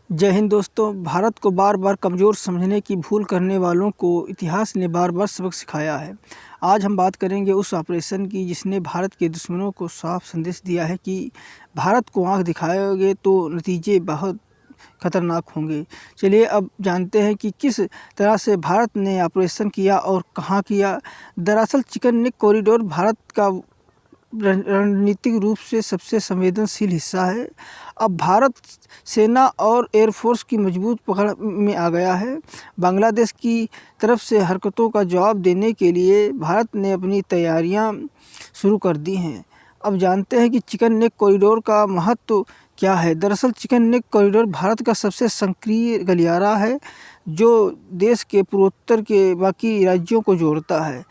जय हिंद दोस्तों। भारत को बार बार कमज़ोर समझने की भूल करने वालों को इतिहास ने बार बार सबक सिखाया है। आज हम बात करेंगे उस ऑपरेशन की जिसने भारत के दुश्मनों को साफ संदेश दिया है कि भारत को आंख दिखाओगे तो नतीजे बहुत खतरनाक होंगे। चलिए अब जानते हैं कि किस तरह से भारत ने ऑपरेशन किया और कहाँ किया। दरअसल चिकन नेक कॉरिडोर भारत का रणनीतिक रूप से सबसे संवेदनशील हिस्सा है। अब भारत सेना और एयरफोर्स की मजबूत पकड़ में आ गया है। बांग्लादेश की तरफ से हरकतों का जवाब देने के लिए भारत ने अपनी तैयारियां शुरू कर दी हैं। अब जानते हैं कि चिकन नेक कॉरिडोर का महत्व क्या है। दरअसल चिकन नेक कॉरिडोर भारत का सबसे संकीर्ण गलियारा है जो देश के पूर्वोत्तर के बाकी राज्यों को जोड़ता है।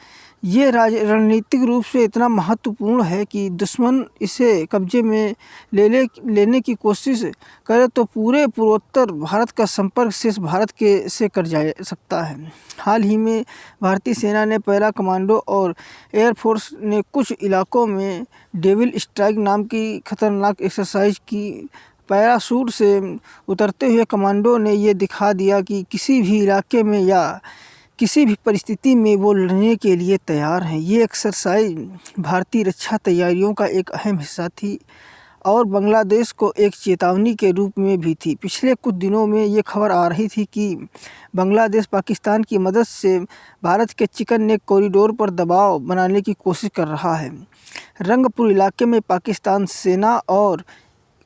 ये रणनीतिक रूप से इतना महत्वपूर्ण है कि दुश्मन इसे कब्जे में लेने की कोशिश करे तो पूरे पूर्वोत्तर भारत का संपर्क सिर्फ भारत के से कर जा सकता है। हाल ही में भारतीय सेना ने पैरा कमांडो और एयरफोर्स ने कुछ इलाकों में डेविल स्ट्राइक नाम की खतरनाक एक्सरसाइज की। पैराशूट से उतरते हुए कमांडो ने ये दिखा दिया कि किसी भी इलाके में या किसी भी परिस्थिति में वो लड़ने के लिए तैयार हैं। ये एक्सरसाइज भारतीय रक्षा तैयारियों का एक अहम हिस्सा थी और बांग्लादेश को एक चेतावनी के रूप में भी थी। पिछले कुछ दिनों में ये खबर आ रही थी कि बांग्लादेश पाकिस्तान की मदद से भारत के चिकन नेक कॉरिडोर पर दबाव बनाने की कोशिश कर रहा है। रंगपुर इलाके में पाकिस्तान सेना और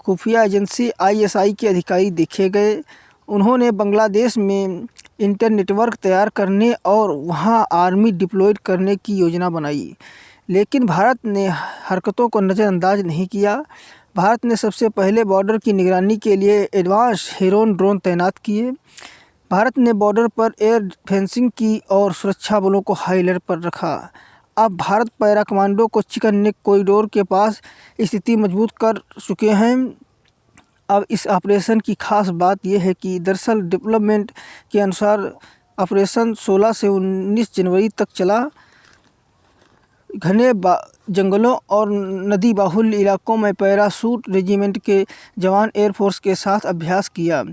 खुफिया एजेंसी ISI के अधिकारी देखे गए। उन्होंने बांग्लादेश में इंटरनेटवर्क तैयार करने और वहां आर्मी डिप्लॉयड करने की योजना बनाई, लेकिन भारत ने हरकतों को नज़रअंदाज नहीं किया। भारत ने सबसे पहले बॉर्डर की निगरानी के लिए एडवांस हेरोन ड्रोन तैनात किए। भारत ने बॉर्डर पर एयर फेंसिंग की और सुरक्षा बलों को हाई अलर्ट पर रखा। अब भारत पैरा कमांडो को चिकन नेक कॉरिडोर के पास स्थिति मजबूत कर चुके हैं। अब इस ऑपरेशन की खास बात यह है कि दरअसल डेवलपमेंट के अनुसार ऑपरेशन 16 से 19 जनवरी तक चला। घने जंगलों और नदी बाहुल इलाकों में पैराशूट रेजिमेंट के जवान एयरफोर्स के साथ अभ्यास किया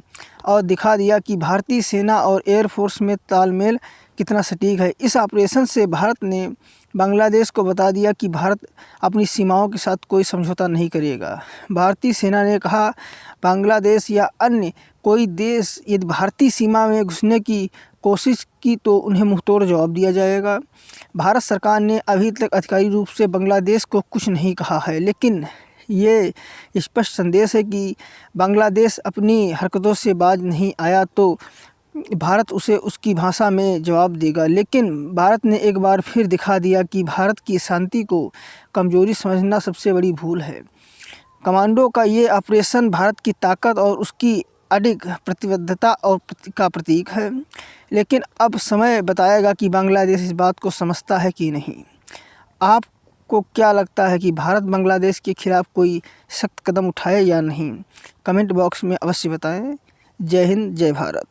और दिखा दिया कि भारतीय सेना और एयरफोर्स में तालमेल कितना सटीक है। इस ऑपरेशन से भारत ने बांग्लादेश को बता दिया कि भारत अपनी सीमाओं के साथ कोई समझौता नहीं करेगा। भारतीय सेना ने कहा, बांग्लादेश या अन्य कोई देश यदि भारतीय सीमा में घुसने की कोशिश की तो उन्हें मुंहतोड़ जवाब दिया जाएगा। भारत सरकार ने अभी तक आधिकारिक रूप से बांग्लादेश को कुछ नहीं कहा है, लेकिन ये स्पष्ट संदेश है कि बांग्लादेश अपनी हरकतों से बाज नहीं आया तो भारत उसे उसकी भाषा में जवाब देगा। लेकिन भारत ने एक बार फिर दिखा दिया कि भारत की शांति को कमज़ोरी समझना सबसे बड़ी भूल है। कमांडो का ये ऑपरेशन भारत की ताकत और उसकी अडिग प्रतिबद्धता और का प्रतीक है, लेकिन अब समय बताएगा कि बांग्लादेश इस बात को समझता है कि नहीं। आपको क्या लगता है कि भारत बांग्लादेश के खिलाफ कोई सख्त कदम उठाए या नहीं? कमेंट बॉक्स में अवश्य बताएं। जय हिंद, जय भारत।